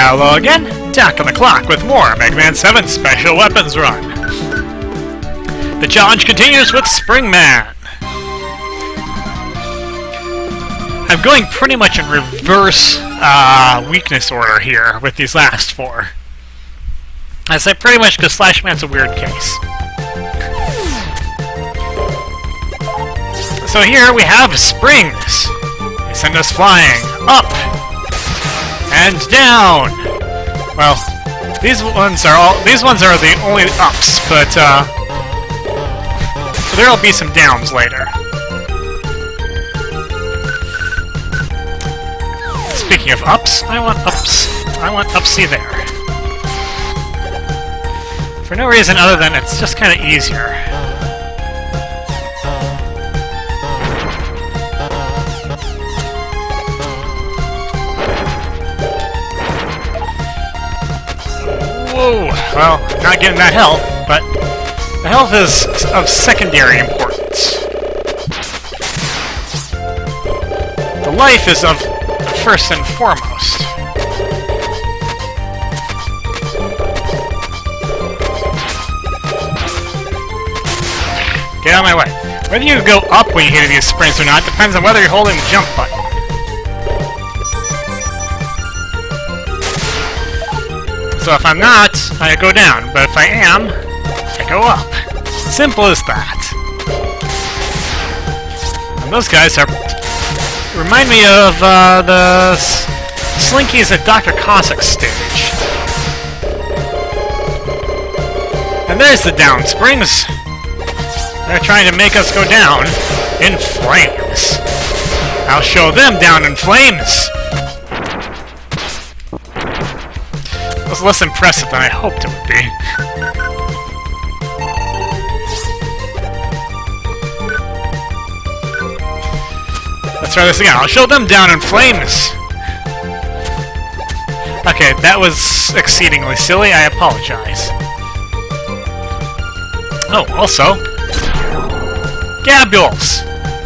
Hello again, Attack on the Clock with more Mega Man 7 Special Weapons Run. The challenge continues with Spring Man. I'm going pretty much in reverse weakness order here with these last four. I say pretty much because Slash Man's a weird case. So here we have springs. They send us flying up and down. Well, these ones are the only ups, but so there'll be some downs later. Speaking of ups, I want upsy there. For no reason other than it's just kind of easier. Whoa! Well, not getting that health, but the health is of secondary importance. The life is of first and foremost. Get out of my way. Whether you go up when you hit these sprints or not depends on whether you're holding the jump button. So if I'm not, I go down, but if I am, I go up. Simple as that. And those guys remind me of the Slinkies at Dr. Cossack's stage. And there's the down springs. They're trying to make us go down in flames. I'll show them down in flames. It was less impressive than I hoped it would be. Let's try this again. I'll show them down in flames. Okay, that was exceedingly silly. I apologize. Oh, also, gabules.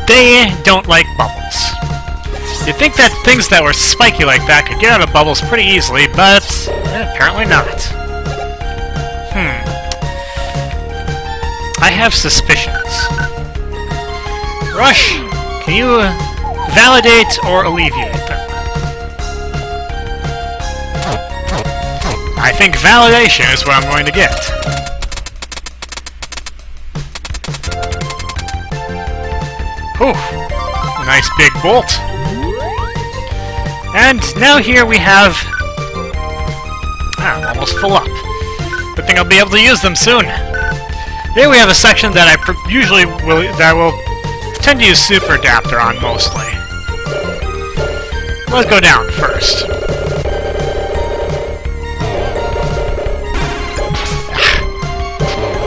They don't like bubbles. You'd think that things that were spiky like that could get out of bubbles pretty easily, but apparently not. I have suspicions. Rush, can you validate or alleviate them? I think validation is what I'm going to get. Whew. Nice big bolt. And now here we have... I'm almost full up. Good thing I'll be able to use them soon. Here we have a section that I will tend to use Super Adapter on mostly. Let's go down first.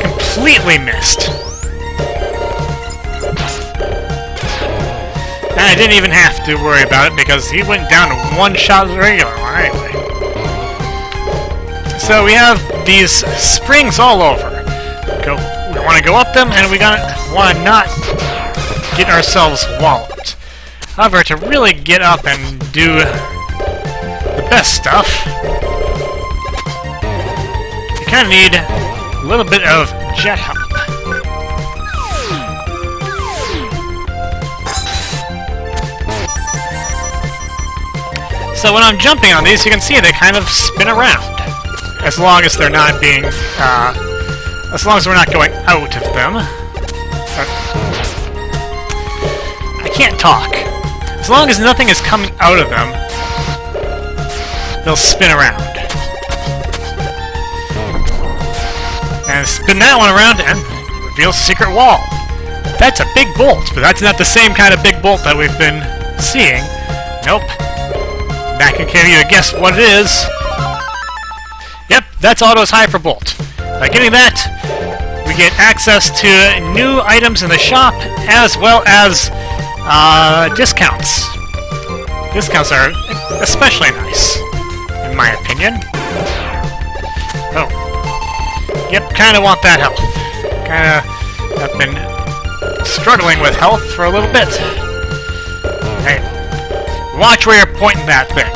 Completely missed. And I didn't even have to worry about it because he went down to one shot of the regular one anyway. So we have these springs all over. We want to go up them, and we want to not get ourselves walloped. However, to really get up and do the best stuff, you kind of need a little bit of jet help. So when I'm jumping on these, you can see they kind of spin around. As long as they're not being, as long as we're not going out of them. I can't talk. As long as nothing is coming out of them, they'll spin around. And spin that one around and reveals a secret wall. That's a big bolt, but that's not the same kind of big bolt that we've been seeing. Nope. That can give you a guess what it is. Yep, that's Auto's Hyper Bolt. By getting that, we get access to new items in the shop, as well as discounts. Discounts are especially nice, in my opinion. Oh. Yep, kinda want that health. I've been struggling with health for a little bit. Hey, watch where you're pointing that thing.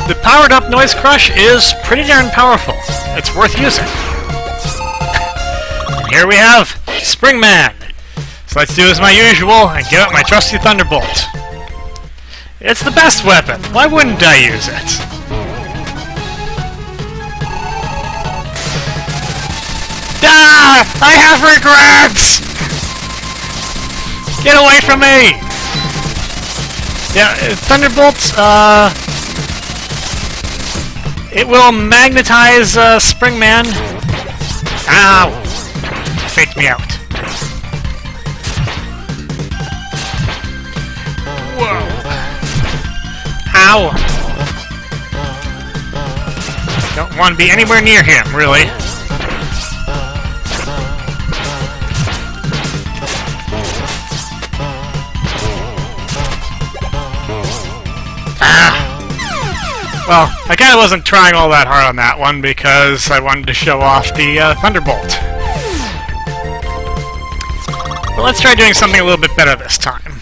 the powered-up Noise Crush is pretty darn powerful. It's worth using. And here we have Springman. So let's do as my usual and get out my trusty Thunderbolt. It's the best weapon. Why wouldn't I use it? Ah! I have regrets! Get away from me! Yeah, Thunderbolts, it will magnetize Springman. Ow! Faked me out. Whoa! Ow! Don't want to be anywhere near him, really. Well, I kind of wasn't trying all that hard on that one because I wanted to show off the Thunderbolt. But let's try doing something a little bit better this time.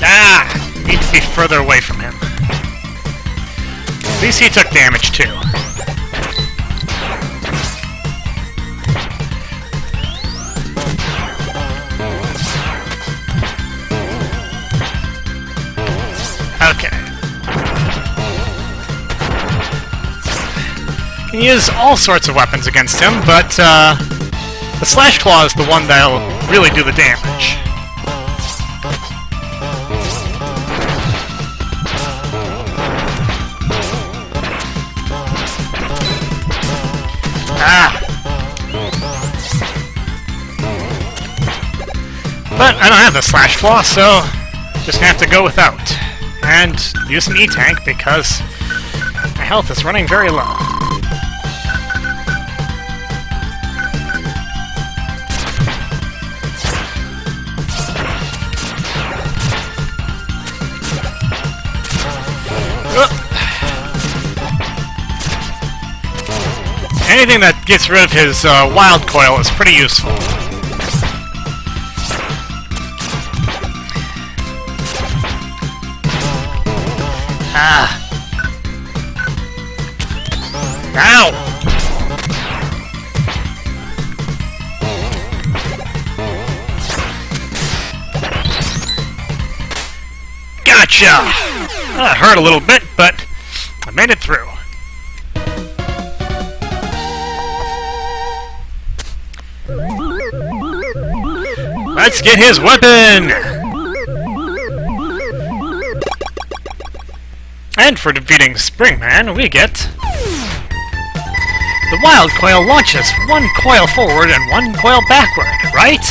Ah! Need to be further away from him. At least he took damage too. Okay. You can use all sorts of weapons against him, but the Slash Claw is the one that'll really do the damage. But I don't have the Slash Claw, so just gonna have to go without. And use an E-Tank because my health is running very low. Anything that gets rid of his Wild Coil is pretty useful. Ah! Ow! Gotcha! That hurt a little bit, but I made it through. Let's get his weapon! And for defeating Springman, we get... The Wild Coil launches one coil forward and one coil backward, right?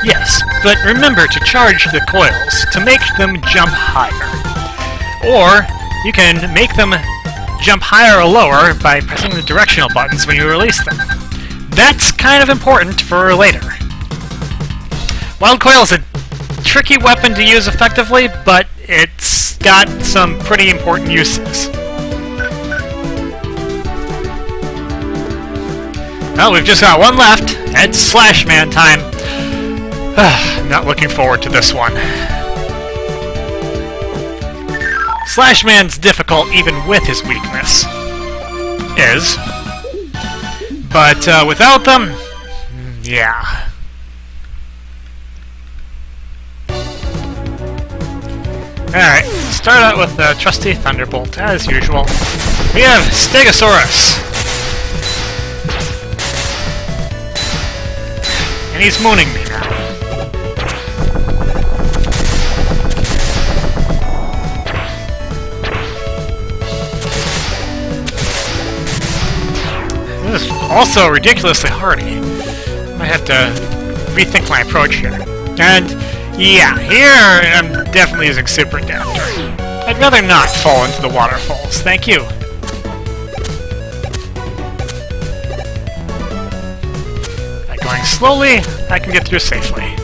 Yes, but remember to charge the coils to make them jump higher. Or, you can make them jump higher or lower by pressing the directional buttons when you release them. That's kind of important for later. Wild Coil is a tricky weapon to use effectively, but it's got some pretty important uses. Well, we've just got one left, and it's Slash Man time. Not looking forward to this one. Slash Man's difficult even with his weakness. But without them, yeah. Alright, start out with the trusty Thunderbolt, as usual. We have Stegosaurus. And he's mooning me now. This is also ridiculously hardy. I have to rethink my approach here. And yeah, here I'm definitely using Super Adapter. I'd rather not fall into the waterfalls, thank you. By going slowly, I can get through safely.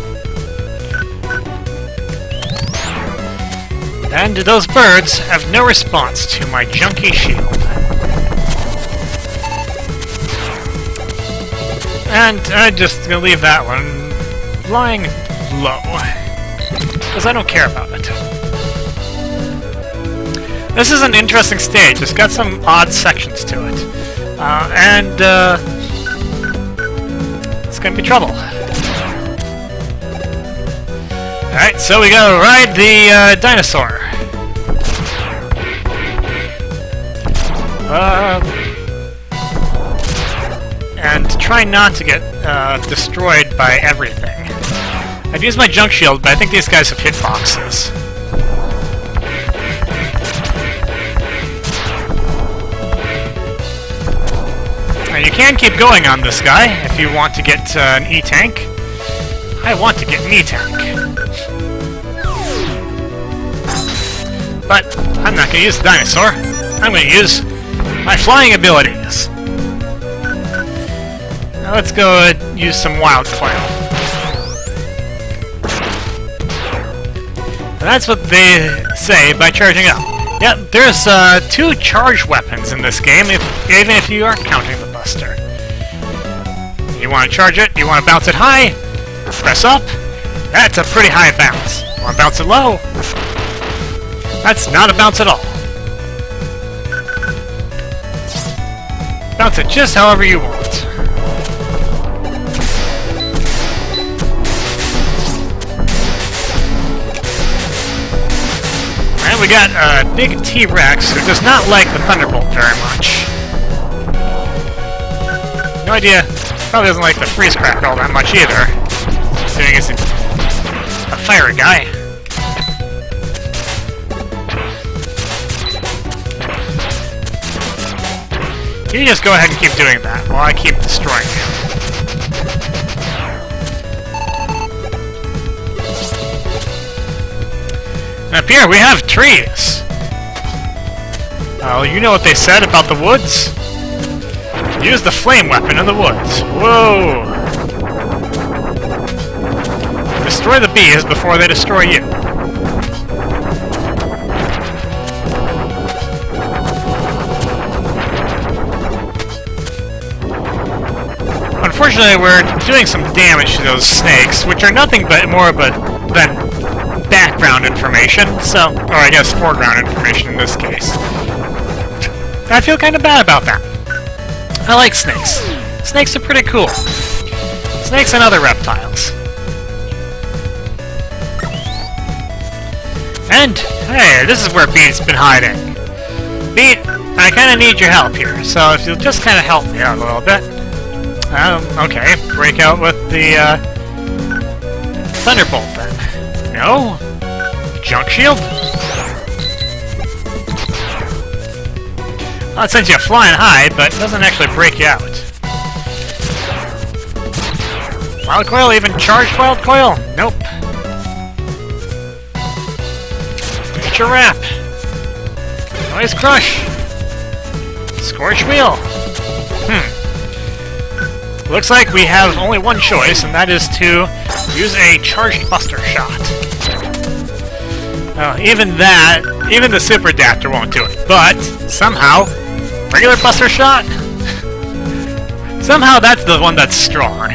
And those birds have no response to my junky shield. And I'm just gonna leave that one lying low, because I don't care about it. This is an interesting stage. It's got some odd sections to it. It's gonna be trouble. Alright, so we gotta ride the dinosaur. And try not to get destroyed by everything. I'd use my junk shield, but I think these guys have hitboxes. And you can keep going on this guy if you want to get an E-Tank. I want to get an E-Tank. But I'm not going to use the dinosaur. I'm going to use my flying abilities. Now let's go use some wild coil. And that's what they say by charging up. Yep, there's 2 charged weapons in this game, even if you aren't counting the Buster. You want to charge it, you want to bounce it high, press up. That's a pretty high bounce. You want to bounce it low? That's not a bounce at all. Bounce it just however you want. And we got a big T-Rex who does not like the Thunderbolt very much. No idea. Probably doesn't like the Freeze Crack all that much either. Considering he's a fiery guy. You just go ahead and keep doing that while I keep destroying him. And up here we have trees. You know what they said about the woods? Use the flame weapon in the woods. Whoa! Destroy the bees before they destroy you. Unfortunately, we're doing some damage to those snakes, which are nothing but more than background information, so, or I guess foreground information in this case. I feel kind of bad about that. I like snakes. Snakes are pretty cool. Snakes and other reptiles. And, hey, this is where Beat's been hiding. Beat, I kind of need your help here, so if you'll just kind of help me out a little bit. Okay, break out with the, Thunderbolt then. No? Junk shield? Well, it sends you flying high, but it doesn't actually break you out. Wild Coil? Even charged Wild Coil? Nope. Get your wrap. Noise Crush. Scorch Wheel. Looks like we have only one choice, and that is to use a charged Buster Shot. Even the Super Adapter won't do it, but somehow, regular Buster Shot? Somehow that's the one that's strong.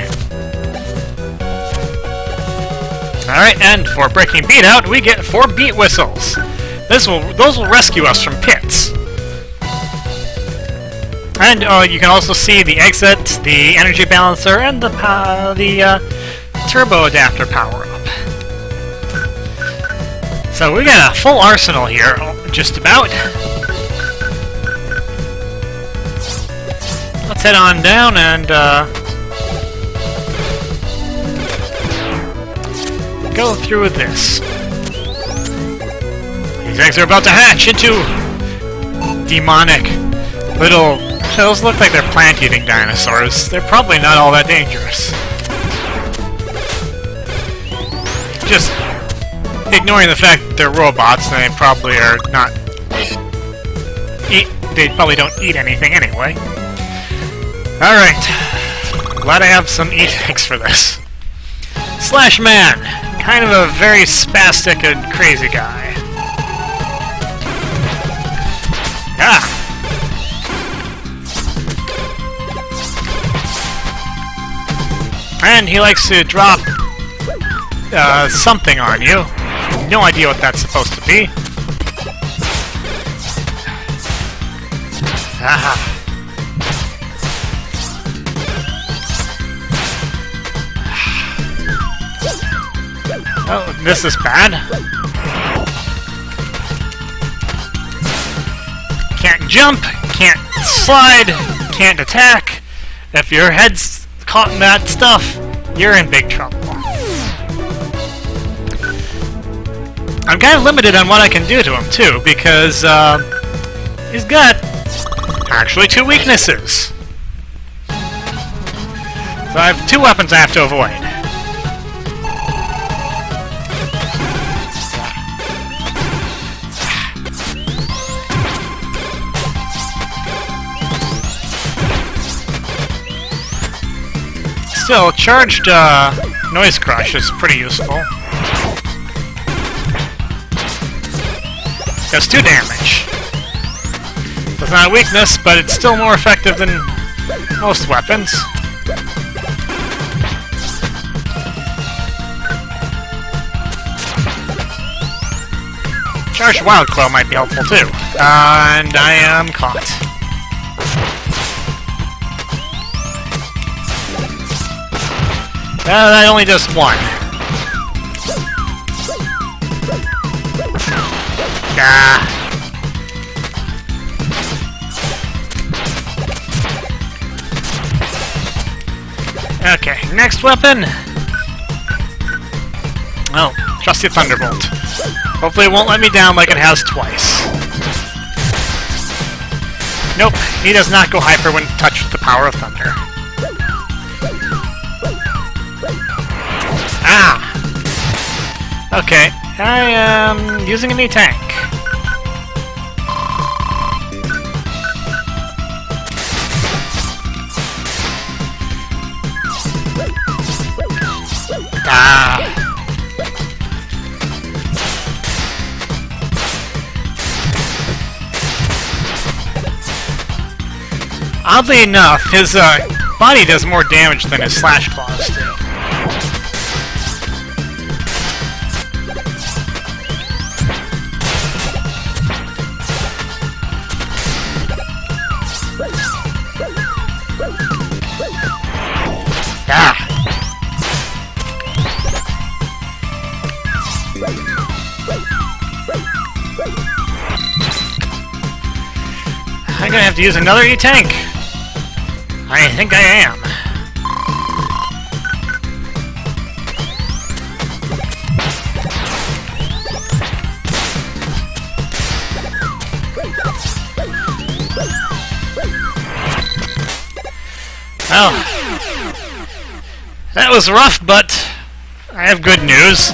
Alright, and for breaking Beat out, we get 4 Beat Whistles. Those will rescue us from pits. And you can also see the exit, the energy balancer, and the turbo adapter power-up. So we got a full arsenal here, just about. Let's head on down and go through with this. These eggs are about to hatch into demonic little... Those look like they're plant-eating dinosaurs. They're probably not all that dangerous. Just ignoring the fact that they're robots, they probably are not... They probably don't eat anything anyway. Alright. Glad I have some E-Tanks for this. Slash Man. Kind of a very spastic and crazy guy. Ah! And he likes to drop something on you. No idea what that's supposed to be. Ah. Oh, this is bad. Can't jump, can't slide, can't attack. If your head's caught in that stuff, you're in big trouble. I'm kind of limited on what I can do to him, too, because he's got actually 2 weaknesses. So I have 2 weapons I have to avoid. Still, charged Noise Crush is pretty useful. Does 2 damage. It's not a weakness, but it's still more effective than most weapons. Charged Wild Claw might be helpful too. And I am caught. That only does 1. Ah. Okay, next weapon. Oh, trusty Thunderbolt. Hopefully it won't let me down like it has twice. Nope, he does not go hyper when touched with the power of thunder. Ah! Okay, I am using an E-Tank. Ah! Oddly enough, his body does more damage than his slash claws do. Ah! I'm gonna have to use another E-Tank. I think I am. Well, that was rough, but I have good news.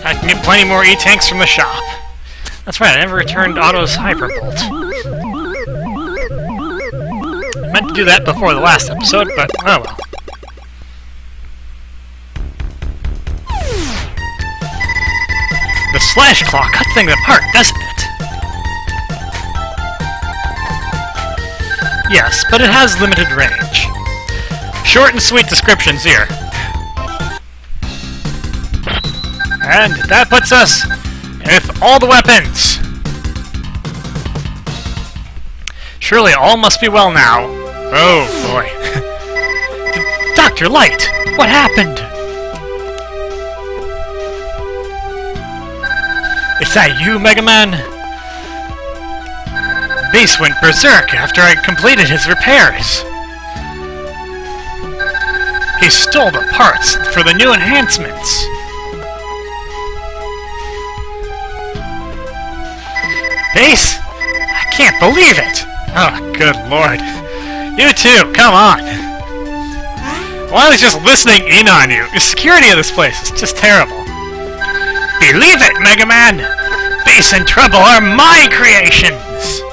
I can get plenty more E-Tanks from the shop. That's right, I never returned Otto's Hyperbolt. I meant to do that before the last episode, but oh well. The Slash Claw cut things apart, doesn't it? Yes, but it has limited range. Short and sweet descriptions here. And that puts us with all the weapons. Surely all must be well now. Oh boy. Dr. Light, what happened? Is that you, Mega Man? Base went berserk after I completed his repairs. He stole the parts for the new enhancements. Base? I can't believe it! Oh, good lord. You too, come on! Well, I was just listening in on you. The security of this place is just terrible. Believe it, Mega Man! Base and Trouble are my creations!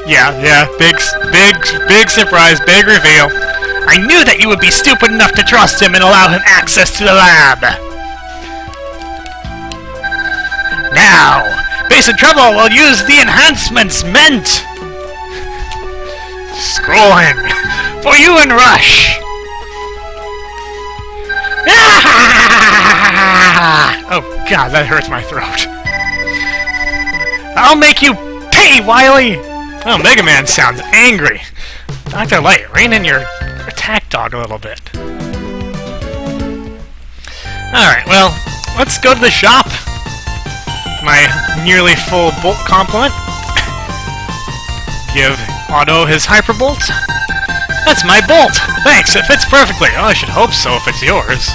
Yeah, big surprise, big reveal. I knew that you would be stupid enough to trust him and allow him access to the lab. Now, facing trouble, we'll use the enhancements meant! Scrolling! For you and Rush! Oh god, that hurts my throat. I'll make you pay, Wily! Oh, Mega Man sounds angry. Dr. Light, rein in your attack dog a little bit. Alright, well, let's go to the shop. My nearly full bolt complement. Give Otto his hyper bolt. That's my bolt! Thanks, it fits perfectly. Oh, I should hope so if it's yours.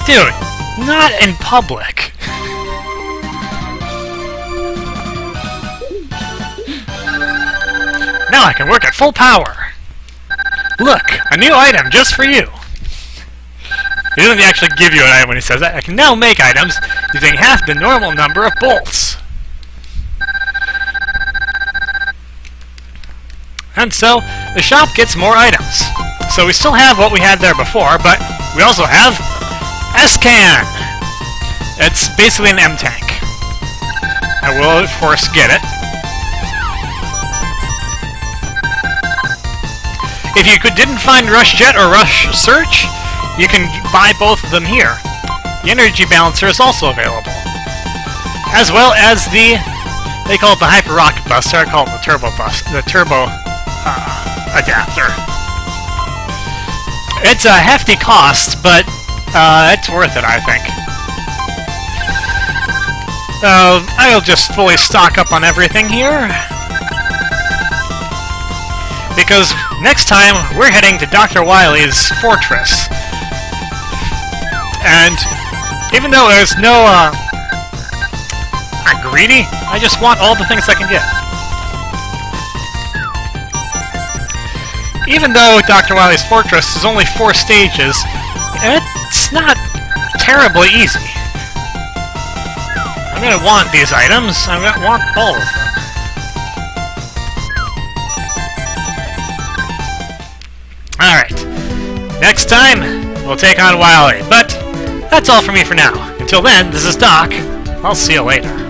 Dude, not in public. Now I can work at full power. Look, a new item just for you. He doesn't actually give you an item when he says that. I can now make items using half the normal number of bolts. And so, the shop gets more items. So we still have what we had there before, but we also have S-Can! It's basically an M-Tank. I will, of course, get it. If you didn't find Rush Jet or Rush Search, you can buy both of them here. The Energy Balancer is also available. As well as the... they call it the Hyper Rocket Buster, I call it the Turbo Adapter. It's a hefty cost, but it's worth it, I think. I'll just fully stock up on everything here. Because next time, we're heading to Dr. Wily's fortress. And even though there's no, I'm greedy, I just want all the things I can get. Even though Dr. Wily's fortress is only 4 stages, it's not terribly easy. I'm gonna want these items. I'm gonna want all of them. Alright. Next time, we'll take on Wily. But that's all for me for now. Until then, this is Doc. I'll see you later.